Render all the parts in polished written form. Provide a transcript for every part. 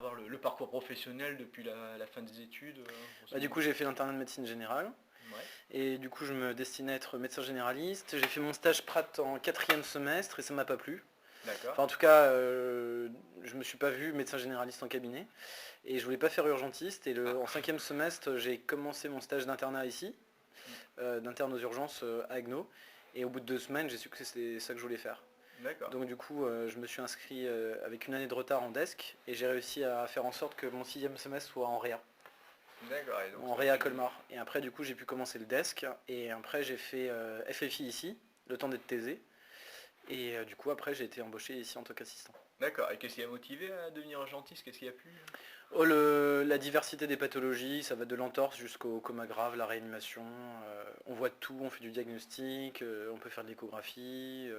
avoir le parcours professionnel depuis la fin des études Du coup, j'ai fait l'internat de médecine générale. Ouais. Et du coup, je me destinais à être médecin généraliste. J'ai fait mon stage Prat en 4e semestre et ça m'a pas plu. D'accord. Enfin, en tout cas, je me suis pas vu médecin généraliste en cabinet. Et je voulais pas faire urgentiste. Et en 5e semestre, j'ai commencé mon stage d'internat ici, d'interne aux urgences à Agno. Et au bout de 2 semaines, j'ai su que c'était ça que je voulais faire. D'accord. Donc du coup, je me suis inscrit avec une année de retard en desk. Et j'ai réussi à faire en sorte que mon 6e semestre soit en réa. D'accord. Et donc, En réa Colmar. Et après, du coup, j'ai pu commencer le desk. Et après, j'ai fait FFI ici, le temps d'être thésé. Et du coup, après, j'ai été embauché ici en tant qu'assistant. D'accord. Et qu'est-ce qui a motivé à devenir urgentiste? Qu'est-ce qui a plu? Oh, la diversité des pathologies, ça va de l'entorse jusqu'au coma grave, la réanimation. On voit tout, on fait du diagnostic, on peut faire de l'échographie.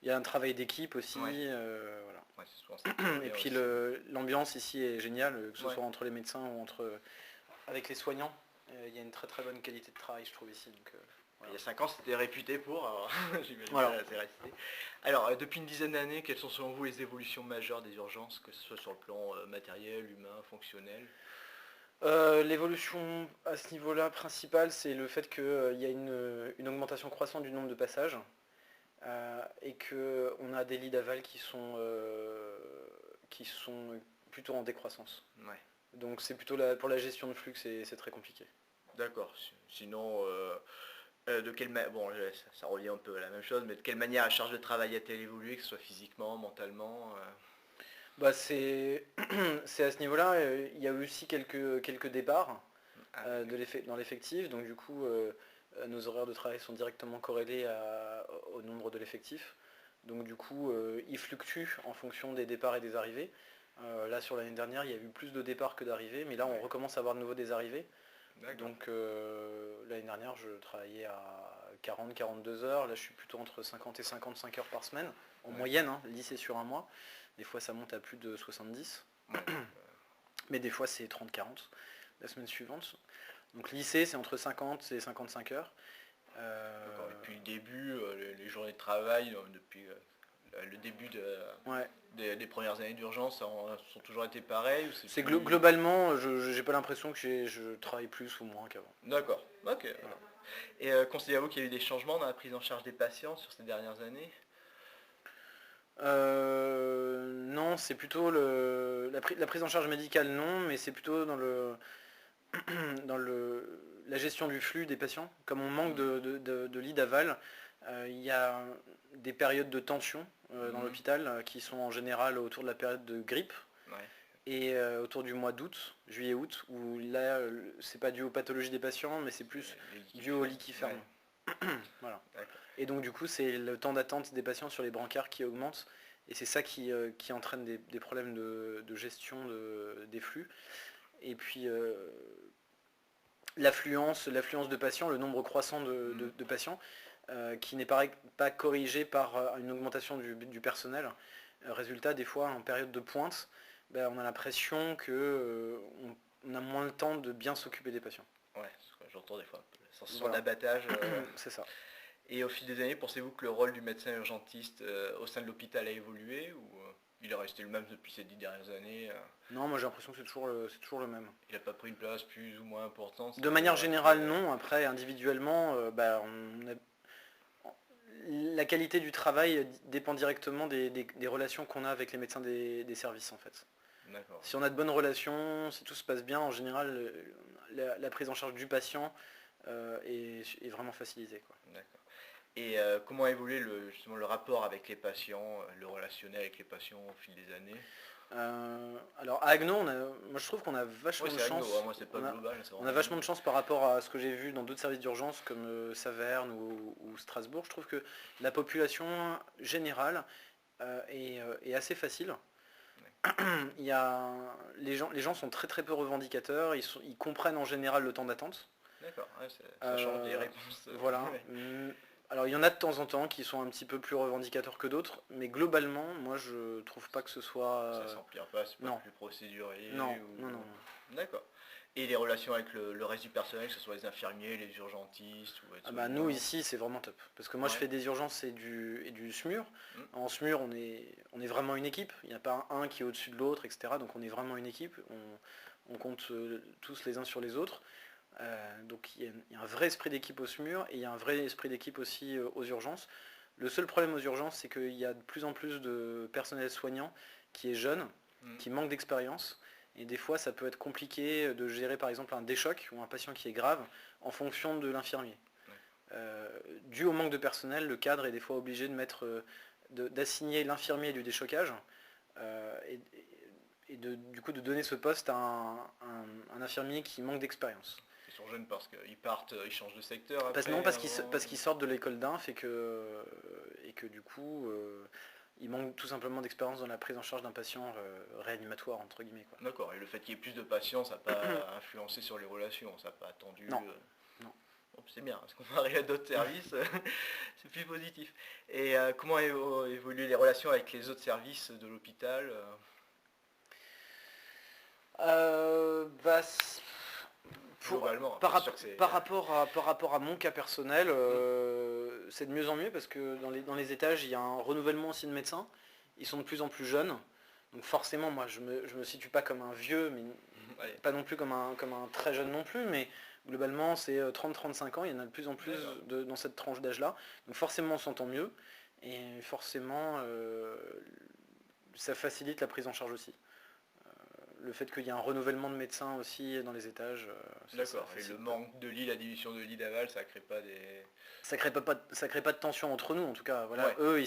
Il y a un travail d'équipe aussi. Ouais. Voilà. Ouais, c'est souvent ça qui revient Et puis aussi. l'ambiance ici est géniale, que ce Ouais. soit entre les médecins ou avec les soignants. Il y a une très très bonne qualité de travail, je trouve, ici. Donc, Il y a 5 ans, c'était réputé pour, alors j'imagine Voilà. que c'est resté. Alors, depuis une dizaine d'années, quelles sont selon vous les évolutions majeures des urgences, que ce soit sur le plan matériel, humain, fonctionnel? L'évolution à ce niveau-là principale, c'est le fait qu'il y a une augmentation croissante du nombre de passages et qu'on a des lits d'aval qui sont plutôt en décroissance. Ouais. Donc c'est plutôt pour la gestion de flux que c'est très compliqué. D'accord. Sinon, de quelle bon, ça revient un peu à la même chose, mais de quelle manière la charge de travail a-t-elle évolué, que ce soit physiquement, mentalement C'est c'est à ce niveau-là, il y a eu aussi quelques départs dans l'effectif. Donc du coup, nos horaires de travail sont directement corrélés au nombre de l'effectif. Donc du coup, ils fluctuent en fonction des départs et des arrivées. Là, sur l'année dernière, il y a eu plus de départs que d'arrivées, mais là, on recommence à avoir de nouveau des arrivées. Donc l'année dernière, je travaillais à 40-42 heures. Là, je suis plutôt entre 50 et 55 heures par semaine, en moyenne, lycée sur un mois. Des fois, ça monte à plus de 70. Mais des fois, c'est 30-40 la semaine suivante. Donc lycée, c'est entre 50 et 55 heures. Depuis le début, les journées de travail, depuis le début des premières années d'urgence, sont toujours été pareilles ou C'est plus... globalement, je n'ai pas l'impression que je travaille plus ou moins qu'avant. D'accord, ok. Voilà. Et considérez-vous qu'il y a eu des changements dans la prise en charge des patients sur ces dernières années? Non, c'est plutôt la prise en charge médicale, non, mais c'est plutôt dans la gestion du flux des patients. Comme on manque de lits d'aval, il y a des périodes de tension dans l'hôpital qui sont en général autour de la période de grippe. Ouais. Et autour du mois d'août, juillet-août, où là, c'est pas dû aux pathologies des patients, mais c'est plus dû aux lits qui ferment. Voilà. Et donc du coup, c'est le temps d'attente des patients sur les brancards qui augmente, et c'est ça qui entraîne des problèmes de gestion des flux. Et puis l'affluence de patients, le nombre croissant de patients, qui n'est pas corrigé par une augmentation du personnel. Résultat, des fois, en période de pointe, on a l'impression qu'on a moins le temps de bien s'occuper des patients. Ouais, j'entends des fois. Ça sent l'abattage. C'est ça. Et au fil des années, pensez-vous que le rôle du médecin urgentiste au sein de l'hôpital a évolué ou il est resté le même depuis ces 10 dernières années Non, moi j'ai l'impression que c'est toujours le même. Il n'a pas pris une place plus ou moins importante? De manière générale, non. Après, individuellement, la qualité du travail dépend directement des relations qu'on a avec les médecins des services en fait. D'accord. Si on a de bonnes relations, si tout se passe bien, en général, la prise en charge du patient est vraiment facilitée, quoi. D'accord. Et comment a évolué justement le rapport avec les patients, le relationnel avec les patients au fil des années? Alors à Agno, moi je trouve qu'on a vachement de chance. Agno, moi, c'est pas global, On a vachement de chance par rapport à ce que j'ai vu dans d'autres services d'urgence comme Saverne ou Strasbourg. Je trouve que la population générale est assez facile. Il y a, les gens sont très très peu revendicateurs, ils comprennent en général le temps d'attente. D'accord, ça change des réponses. Voilà. Alors il y en a de temps en temps qui sont un petit peu plus revendicateurs que d'autres, mais globalement, moi je trouve pas que ce soit... Ça s'empire pas, c'est pas non. plus procéduré Non, ou... non, non. D'accord. Et les relations avec le reste du personnel, que ce soit les infirmiers, les urgentistes ou Ah bah nous ici c'est vraiment top. Parce que moi je fais des urgences et du SMUR. En SMUR on est vraiment une équipe. Il n'y a pas un qui est au-dessus de l'autre, etc. Donc on est vraiment une équipe. On compte tous les uns sur les autres. Donc il y a un vrai esprit d'équipe au SMUR et il y a un vrai esprit d'équipe aussi aux urgences. Le seul problème aux urgences, c'est qu'il y a de plus en plus de personnel soignant qui est jeune, qui manque d'expérience. Et des fois, ça peut être compliqué de gérer par exemple un déchoc ou un patient qui est grave en fonction de l'infirmier. Dû au manque de personnel, le cadre est des fois obligé de d'assigner l'infirmier du déchocage et du coup de donner ce poste à un infirmier qui manque d'expérience. Ils sont jeunes parce qu'ils partent, ils changent de secteur après, parce qu'ils sortent de l'école d'inf et que du coup ils manquent tout simplement d'expérience dans la prise en charge d'un patient réanimatoire entre guillemets. D'accord, et le fait qu'il y ait plus de patients, ça n'a pas influencé sur les relations, ça n'a pas attendu. Non. Bon, c'est bien, parce qu'on comparé à d'autres services, c'est plus positif. Et comment évoluent les relations avec les autres services de l'hôpital par rapport à mon cas personnel, c'est de mieux en mieux parce que dans les étages, il y a un renouvellement aussi de médecins. Ils sont de plus en plus jeunes. Donc forcément, moi, je me situe pas comme un vieux, mais pas non plus comme un très jeune non plus. Mais globalement, c'est 30-35 ans. Il y en a de plus en plus dans cette tranche d'âge-là. Donc forcément, on s'entend mieux. Et forcément, ça facilite la prise en charge aussi. Le fait qu'il y ait un renouvellement de médecins aussi dans les étages. D'accord, et le manque de lits, la division de lits d'aval, ça crée pas des... Ça crée pas de tension entre nous en tout cas. Voilà, eux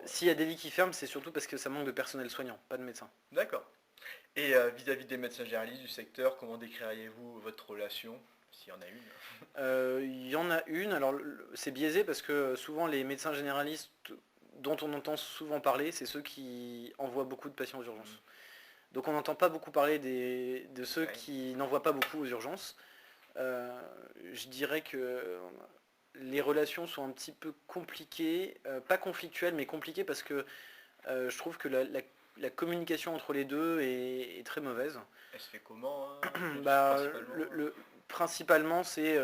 s'il y a des lits qui ferment, c'est surtout parce que ça manque de personnel soignant, pas de médecins. D'accord. Et vis-à-vis des médecins généralistes du secteur, comment décririez-vous votre relation, s'il y en a une Il y en a une, alors c'est biaisé parce que souvent les médecins généralistes dont on entend souvent parler, c'est ceux qui envoient beaucoup de patients aux urgences. Donc on n'entend pas beaucoup parler de ceux qui n'envoient pas beaucoup aux urgences. Je dirais que les relations sont un petit peu compliquées, pas conflictuelles, mais compliquées parce que je trouve que la communication entre les deux est très mauvaise. Elle se fait comment principalement, c'est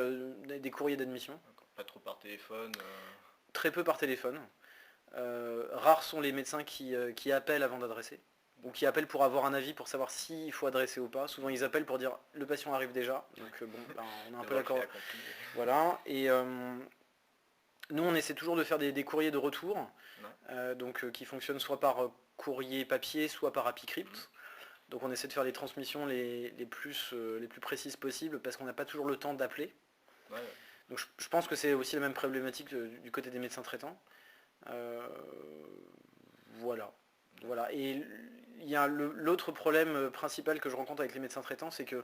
des courriers d'admission. Pas trop par téléphone Très peu par téléphone. Rares sont les médecins qui appellent avant d'adresser. Ou qui appellent pour avoir un avis, pour savoir s'il faut adresser ou pas. Souvent ils appellent pour dire le patient arrive déjà. Donc on a un peu l'accord. Voilà. Et nous on essaie toujours de faire des courriers de retour. Qui fonctionnent soit par courrier papier, soit par ApiCrypt. Donc on essaie de faire les transmissions les plus précises possibles parce qu'on n'a pas toujours le temps d'appeler. Donc je pense que c'est aussi la même problématique du côté des médecins traitants. Voilà. Et il y a l'autre problème principal que je rencontre avec les médecins traitants, c'est que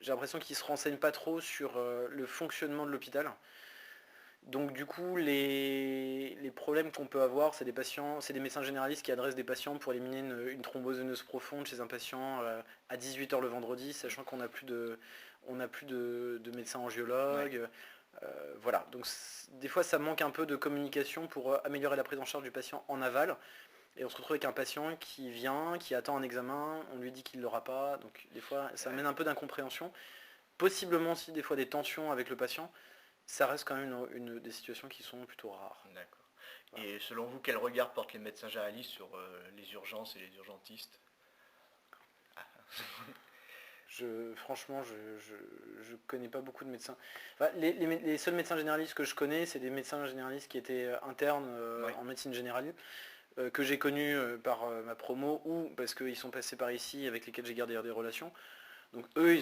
j'ai l'impression qu'ils ne se renseignent pas trop sur le fonctionnement de l'hôpital. Donc du coup, les problèmes qu'on peut avoir, c'est des médecins généralistes qui adressent des patients pour éliminer une thrombose veineuse profonde chez un patient à 18h le vendredi, sachant qu'on n'a plus de médecins angiologues. Voilà, donc des fois ça manque un peu de communication pour améliorer la prise en charge du patient en aval. Et on se retrouve avec un patient qui vient, qui attend un examen, on lui dit qu'il ne l'aura pas, donc des fois ça amène un peu d'incompréhension. Possiblement aussi des fois des tensions avec le patient, ça reste quand même des situations qui sont plutôt rares. D'accord. Voilà. Et selon vous, quel regard portent les médecins généralistes sur les urgences et les urgentistes Franchement, je connais pas beaucoup de médecins. Enfin, les seuls médecins généralistes que je connais, c'est des médecins généralistes qui étaient internes en médecine générale, que j'ai connus par ma promo ou parce qu'ils sont passés par ici avec lesquels j'ai gardé des relations. Donc eux,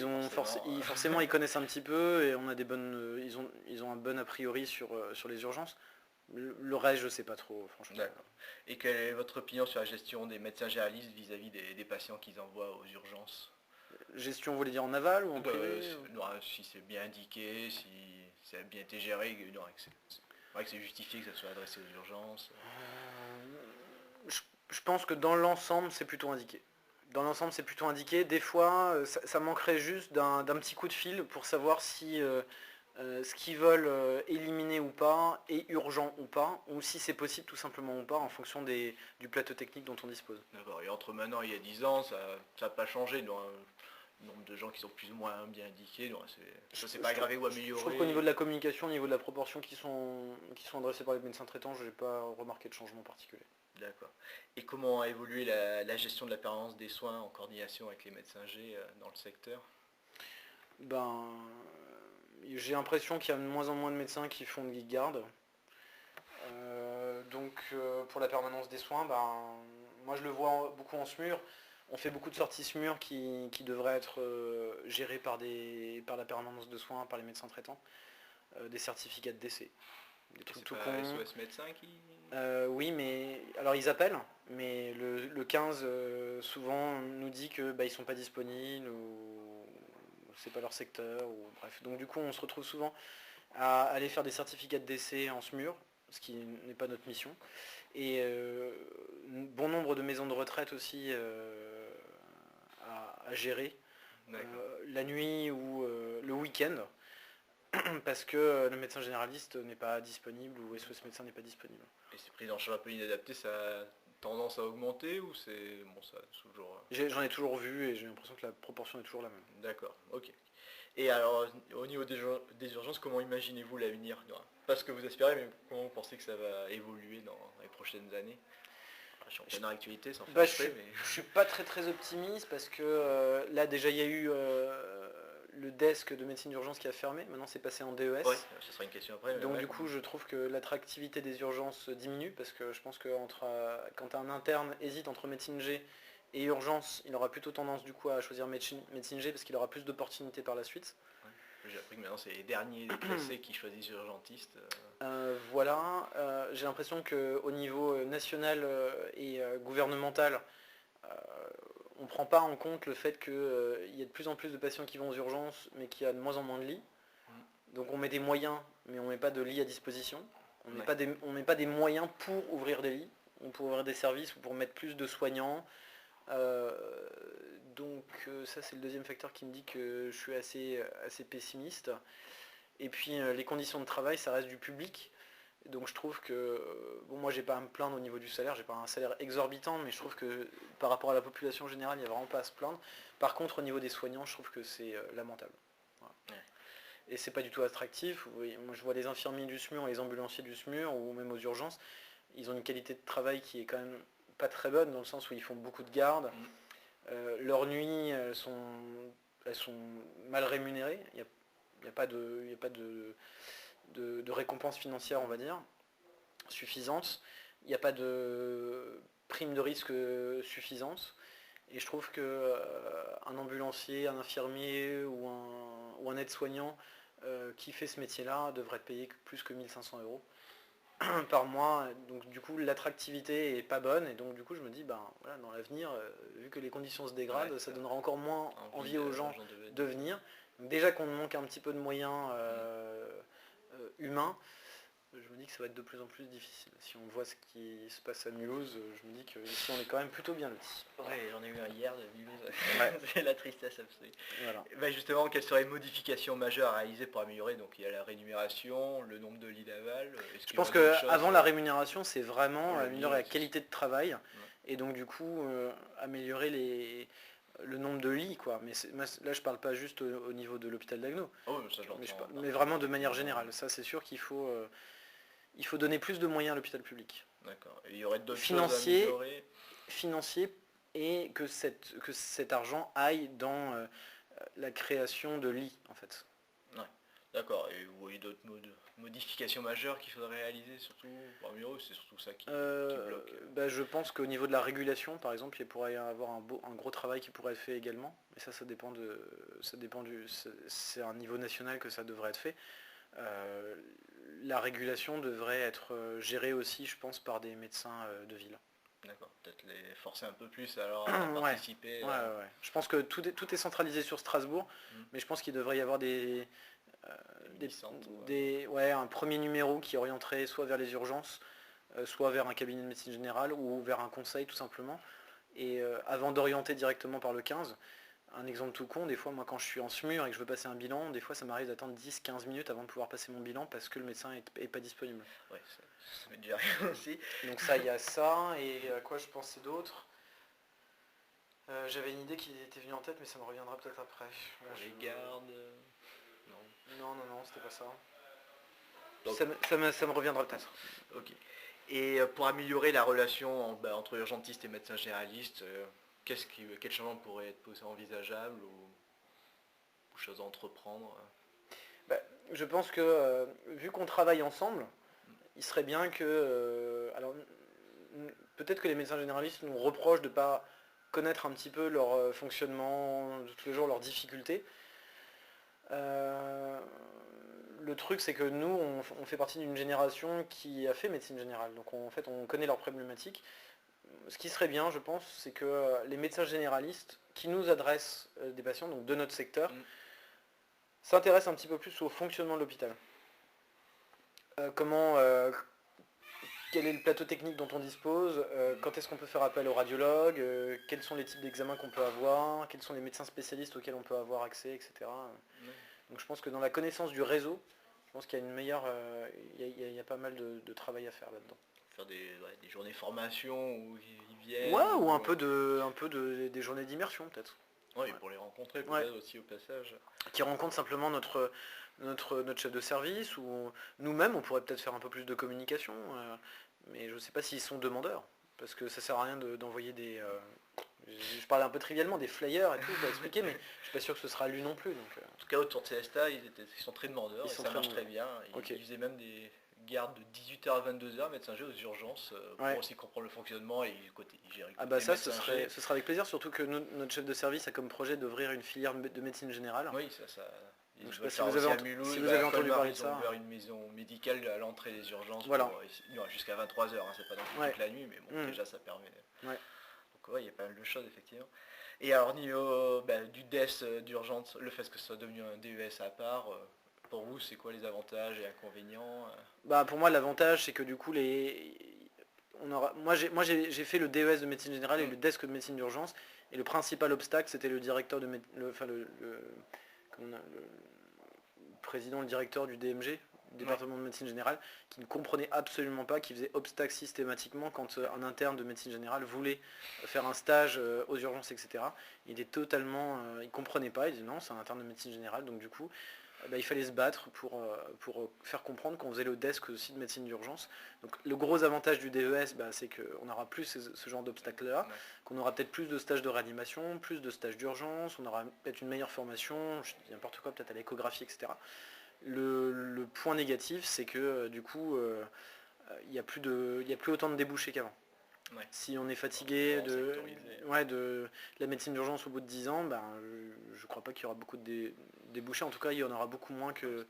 forcément ils connaissent un petit peu et on a ils ont un bon a priori sur les urgences. Le reste, je sais pas trop, franchement. D'accord. Et quelle est votre opinion sur la gestion des médecins généralistes vis-à-vis des patients qu'ils envoient aux urgences? Gestion, vous voulez dire en aval ou en privé Si c'est bien indiqué, si ça a bien été géré, que c'est justifié que ça soit adressé aux urgences. Je pense que dans l'ensemble, c'est plutôt indiqué. Des fois, ça manquerait juste d'un petit coup de fil pour savoir si ce qu'ils veulent éliminer ou pas, et urgent ou pas, ou si c'est possible tout simplement ou pas, en fonction du plateau technique dont on dispose. D'accord. Et entre maintenant et il y a 10 ans, ça n'a pas changé. Donc, le nombre de gens qui sont plus ou moins bien indiqués, donc ça s'est pas aggravé ou amélioré. Je trouve qu'au niveau de la communication, au niveau de la proportion qui sont adressées par les médecins traitants, je n'ai pas remarqué de changement particulier. D'accord. Et comment a évolué la gestion de la permanence des soins en coordination avec les médecins G dans le secteur? Ben, j'ai l'impression qu'il y a de moins en moins de médecins qui font de guide garde. Donc pour la permanence des soins, moi je le vois beaucoup en SMUR. On fait beaucoup de sorties SMUR qui devraient être gérées par la permanence de soins, par les médecins traitants. Des certificats de décès. Des trucs tout cons. SOS médecin qui... Oui, mais alors ils appellent, mais le 15 souvent nous dit que ils sont pas disponibles ou c'est pas leur secteur ou bref. Donc du coup on se retrouve souvent à aller faire des certificats de décès en SMUR, ce qui n'est pas notre mission. Et bon nombre de maisons de retraite aussi à gérer la nuit ou le week-end. Parce que le médecin généraliste n'est pas disponible ou SOS médecin n'est pas disponible. Et ces prises en charge un peu inadaptées, ça a tendance à augmenter ou c'est... Bon, ça toujours... J'en ai toujours vu et j'ai l'impression que la proportion est toujours la même. D'accord, ok. Et alors, au niveau des urgences, comment imaginez-vous l'avenir? Pas ce que vous espérez, mais comment vous pensez que ça va évoluer dans les prochaines années? Je suis en pleine actualité, sans faire exprès, mais... Je suis pas très optimiste parce que là déjà il y a eu le desk de médecine d'urgence qui a fermé, maintenant c'est passé en DES. Ouais, ça sera une question après. Donc du coup je trouve que l'attractivité des urgences diminue parce que je pense que quand un interne hésite entre médecine G et urgence, il aura plutôt tendance du coup à choisir médecine G parce qu'il aura plus d'opportunités par la suite. Ouais. J'ai appris que maintenant c'est les derniers classés qui choisissent urgentistes. Voilà, j'ai l'impression qu'au niveau national et gouvernemental, on ne prend pas en compte le fait qu'il y a de plus en plus de patients qui vont aux urgences, mais qu'il y a de moins en moins de lits. Donc on met des moyens, mais on ne met pas de lits à disposition. On ne met pas des moyens pour ouvrir des lits, ou pour ouvrir des services, ou pour mettre plus de soignants. Donc ça c'est le deuxième facteur qui me dit que je suis assez pessimiste. Et puis les conditions de travail, ça reste du public. Donc je trouve que, bon moi j'ai pas à me plaindre au niveau du salaire, j'ai pas un salaire exorbitant, mais je trouve que par rapport à la population générale, il n'y a vraiment pas à se plaindre. Par contre au niveau des soignants, je trouve que c'est lamentable. Voilà. Ouais. Et c'est pas du tout attractif. Moi je vois les infirmiers du SMUR, les ambulanciers du SMUR, ou même aux urgences, ils ont une qualité de travail qui est quand même pas très bonne, dans le sens où ils font beaucoup de garde. Leurs nuits, elles sont mal rémunérées. Il n'y a pas de récompense financière, on va dire, suffisante. Il n'y a pas de prime de risque suffisante. Et je trouve qu'un ambulancier, un infirmier ou un aide-soignant qui fait ce métier-là devrait être payé plus que 1 500 € par mois. Donc du coup l'attractivité est pas bonne et donc du coup je me dis voilà, dans l'avenir, vu que les conditions se dégradent, ça donnera encore moins envie aux gens de venir. Donc, déjà qu'on manque un petit peu de moyens humains, je me dis que ça va être de plus en plus difficile. Si on voit ce qui se passe à Mulhouse, je me dis qu'ici on est quand même plutôt bien lotis. Ouais, j'en ai eu un hier de Mulhouse. C'est la tristesse absolue. Voilà. Justement, quelles seraient les modifications majeures à réaliser pour améliorer? Donc il y a la rémunération, le nombre de lits d'aval. Je pense qu'avant la rémunération, c'est vraiment améliorer la qualité de travail et donc du coup améliorer le nombre de lits, quoi. Mais là je parle pas juste au niveau de l'hôpital d'Agno, mais vraiment de manière générale. Ça c'est sûr qu'il faut donner plus de moyens à l'hôpital public. D'accord. Et il y aurait d'autres choses à améliorer. Financier, et que cet argent aille dans la création de lits en fait. Ouais. D'accord. Et vous voyez d'autres modifications majeures qu'il faudrait réaliser, surtout pour améliorer, c'est surtout ça qui bloque. Je pense qu'au niveau de la régulation, par exemple, il pourrait y avoir un gros travail qui pourrait être fait également. Mais ça dépend c'est à un niveau national que ça devrait être fait. La régulation devrait être gérée aussi, je pense, par des médecins de ville. D'accord, peut-être les forcer un peu plus alors à participer. Ouais. Je pense que tout est centralisé sur Strasbourg, mais je pense qu'il devrait y avoir un premier numéro qui orienterait soit vers les urgences, soit vers un cabinet de médecine générale ou vers un conseil tout simplement. Et avant d'orienter directement par le 15, un exemple tout con, des fois moi quand je suis en SMUR et que je veux passer un bilan, des fois ça m'arrive d'attendre 10-15 minutes avant de pouvoir passer mon bilan parce que le médecin est pas disponible. Ouais, ça m'est déjà arrivé aussi. Donc ça, il y a ça, et à quoi je pensais d'autre. J'avais une idée qui était venue en tête, mais ça me reviendra peut-être après. Pour les gardes, non. Non, c'était pas ça. Donc- Ça me reviendra peut-être. Ok. Et pour améliorer la relation entre urgentiste et médecin généraliste, quel changement pourrait être envisageable ou chose à entreprendre Bah, je pense que vu qu'on travaille ensemble, il serait bien que... alors, peut-être que les médecins généralistes nous reprochent de ne pas connaître un petit peu leur fonctionnement de tous les jours, leurs difficultés. Le truc, c'est que nous, on fait partie d'une génération qui a fait médecine générale. Donc en fait, on connaît leurs problématiques. Ce qui serait bien, je pense, c'est que les médecins généralistes qui nous adressent des patients, donc de notre secteur, s'intéressent un petit peu plus au fonctionnement de l'hôpital. Quel est le plateau technique dont on dispose, quand est-ce qu'on peut faire appel au radiologue, quels sont les types d'examens qu'on peut avoir, quels sont les médecins spécialistes auxquels on peut avoir accès, etc. Donc je pense que dans la connaissance du réseau, je pense qu'il y a une meilleure, il y a pas mal de travail à faire là-dedans. Faire des journées formation où ils viennent. Ouais, ou un peu des journées d'immersion peut-être. Ouais, et pour les rencontrer peut-être aussi au passage. Qui rencontrent simplement notre chef de service, ou nous-mêmes on pourrait peut-être faire un peu plus de communication, mais je ne sais pas s'ils sont demandeurs, parce que ça sert à rien d'envoyer des... je parlais un peu trivialement des flyers et tout pour expliquer, mais je suis pas sûr que ce sera lu non plus. Donc, En tout cas autour de CESTA, ils sont très demandeurs, ça marche très bien. Okay. Ils faisaient même des gardes de 18h à 22h, médecin G aux urgences, pour aussi comprendre le fonctionnement et gérer. Ah bah ça, ce sera avec plaisir, surtout que notre chef de service a comme projet d'ouvrir une filière de médecine générale. Oui, ça. Donc, je sais pas si vous avez entendu parler de ça. Ils ont ouvert une maison médicale à l'entrée des urgences, voilà. Jusqu'à 23h, c'est pas non plus toute la nuit, mais bon, déjà ça permet. Ouais. Donc il y a pas mal de choses effectivement. Et alors niveau du DES d'urgence, le fait que ce soit devenu un DES à part, pour vous c'est quoi les avantages et inconvénients Bah pour moi l'avantage c'est que du coup moi j'ai fait le DES de médecine générale et le desk de médecine d'urgence, et le principal obstacle c'était le directeur de le président, le directeur du DMG, département de médecine générale, qui ne comprenait absolument pas, qui faisait obstacle systématiquement quand un interne de médecine générale voulait faire un stage aux urgences, etc. Il comprenait pas, il disait non, c'est un interne de médecine générale, donc du coup, il fallait se battre pour faire comprendre qu'on faisait le desk aussi de médecine d'urgence. Donc le gros avantage du DES, c'est qu'on n'aura plus ce genre d'obstacles-là, qu'on aura peut-être plus de stages de réanimation, plus de stages d'urgence, on aura peut-être une meilleure formation, je dis n'importe quoi, peut-être à l'échographie, etc. Le point négatif, c'est que du coup, il n'y a plus autant de débouchés qu'avant. Ouais. Si on est fatigué de la médecine d'urgence au bout de 10 ans, je ne crois pas qu'il y aura beaucoup de débouchés. En tout cas, il y en aura beaucoup moins que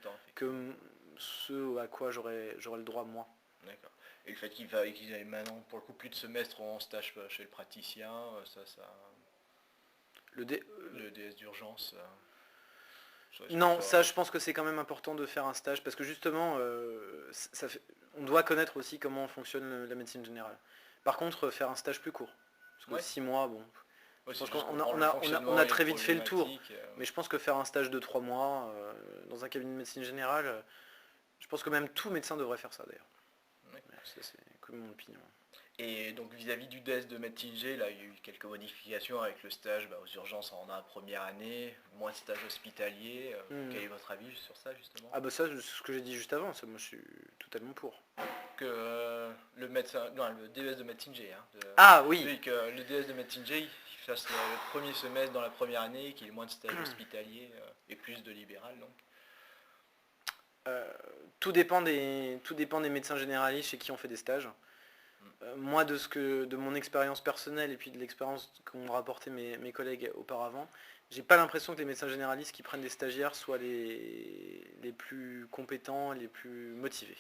ce à quoi j'aurais le droit moi. D'accord. Et le fait qu'ils aient maintenant pour le coup plus de semestres en stage chez le praticien, le DS d'urgence. Non, ça je pense que c'est quand même important de faire un stage, parce que justement, on doit connaître aussi comment fonctionne la médecine générale. Par contre, faire un stage plus court, parce que 6 mois, bon, je pense qu'on a très vite fait le tour, mais je pense que faire un stage de 3 mois dans un cabinet de médecine générale, je pense que même tout médecin devrait faire ça d'ailleurs. Ça, c'est comme mon opinion. Et donc vis-à-vis du DES de médecine G, là il y a eu quelques modifications avec le stage aux urgences en première année, moins de stage hospitalier. Quel est votre avis sur ça justement? Ah ça, c'est ce que j'ai dit juste avant, ça, moi je suis totalement pour. Que le DES de médecine G, oui. Que le DES de médecine G, il fasse le premier semestre dans la première année, qu'il y ait moins de stage hospitalier et plus de libéral donc. Tout dépend des médecins généralistes chez qui on fait des stages. Moi, de mon expérience personnelle et puis de l'expérience qu'ont rapporté mes collègues auparavant, j'ai pas l'impression que les médecins généralistes qui prennent des stagiaires soient les plus compétents, les plus motivés.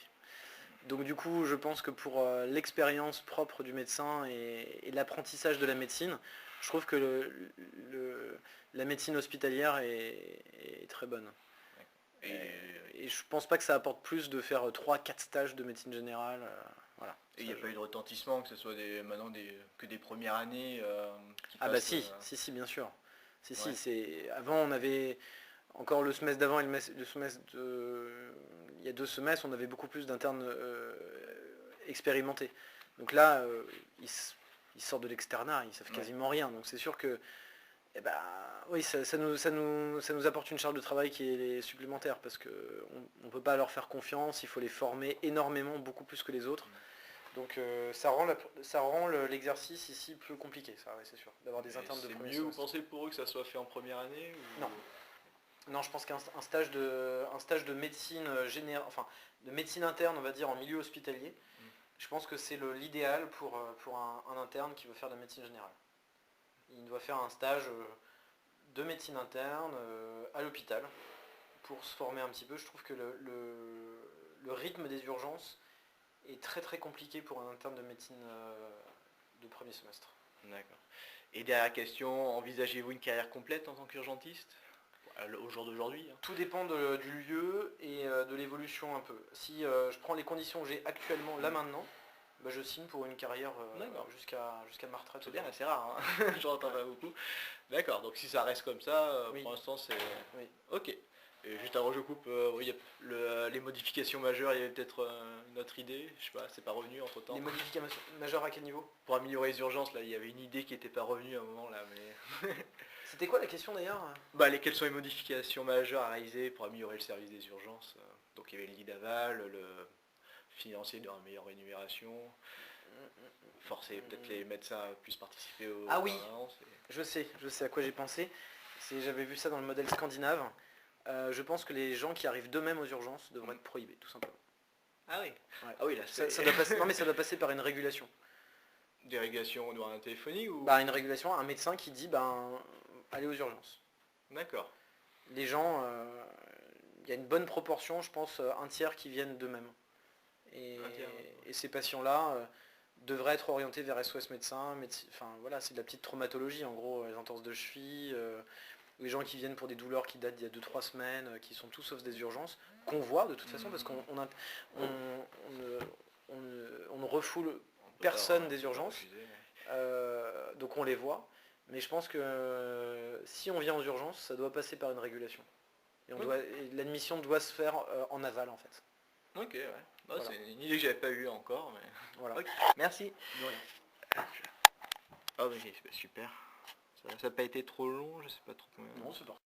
Donc du coup, je pense que pour l'expérience propre du médecin et l'apprentissage de la médecine, je trouve que la médecine hospitalière est très bonne. Et je pense pas que ça apporte plus de faire 3-4 stages de médecine générale. Voilà. Et il n'y a pas eu de retentissement, que ce soit maintenant que des premières années si, bien sûr. Avant on avait encore le semestre d'avant et le semestre il y a 2 semestres, on avait beaucoup plus d'internes expérimentés. Donc là, ils sortent de l'externat, ils savent quasiment rien. Donc c'est sûr que oui, ça nous apporte une charge de travail qui est supplémentaire parce qu'on ne peut pas leur faire confiance, il faut les former énormément, beaucoup plus que les autres. Donc ça rend l'exercice ici plus compliqué, ça, ouais, c'est sûr, d'avoir des internes de premier semestre. C'est mieux, vous pensez, pour eux que ça soit fait en première année ou... Non, je pense qu'un stage de médecine générale, enfin de médecine interne, on va dire, en milieu hospitalier, je pense que c'est l'idéal pour un interne qui veut faire de la médecine générale. Il doit faire un stage de médecine interne à l'hôpital pour se former un petit peu. Je trouve que le rythme des urgences est très très compliqué pour un interne de médecine de premier semestre. D'accord. Et dernière question, envisagez-vous une carrière complète en tant qu'urgentiste au jour d'aujourd'hui? Tout dépend du lieu et de l'évolution un peu. Si je prends les conditions que j'ai actuellement là maintenant, je signe pour une carrière jusqu'à ma retraite. C'est bien, c'est rare, hein. J'en entends pas beaucoup. D'accord, donc si ça reste comme ça, pour l'instant c'est... Oui. Ok. Et juste avant que je coupe, les modifications majeures, il y avait peut-être une autre idée, je sais pas, c'est pas revenu entre temps. Les modifications majeures à quel niveau? Pour améliorer les urgences, là, il y avait une idée qui n'était pas revenue à un moment là, mais... C'était quoi la question d'ailleurs? Quelles sont les modifications majeures à réaliser pour améliorer le service des urgences? Donc il y avait le lit d'aval, le financier de meilleure rémunération, forcer peut-être les médecins à plus participer aux... Ah oui, je sais à quoi j'ai pensé. J'avais vu ça dans le modèle scandinave. Je pense que les gens qui arrivent d'eux-mêmes aux urgences devraient être prohibés, tout simplement. Ah oui. Ouais. Ah oui, là ça doit passer, non mais ça doit passer par une régulation. Des régulations au un téléphonique ou... Une régulation, un médecin qui dit allez aux urgences. D'accord. Les gens, il y a une bonne proportion, je pense, un tiers qui viennent d'eux-mêmes. Et ces patients-là devraient être orientés vers SOS médecin, c'est de la petite traumatologie, en gros, les entorses de cheville, les gens qui viennent pour des douleurs qui datent d'il y a 2-3 semaines, qui sont tout sauf des urgences, qu'on voit de toute façon, parce qu'on ne refoule personne des urgences, donc on les voit. Mais je pense que si on vient aux urgences, ça doit passer par une régulation. Et l'admission doit se faire en aval en fait. Ok, ouais. Voilà. C'est une idée que j'avais pas eue encore, mais... Voilà. Okay. Merci. De rien. Oh, super. Ça n'a pas été trop long, je sais pas trop combien. Non, c'est parti.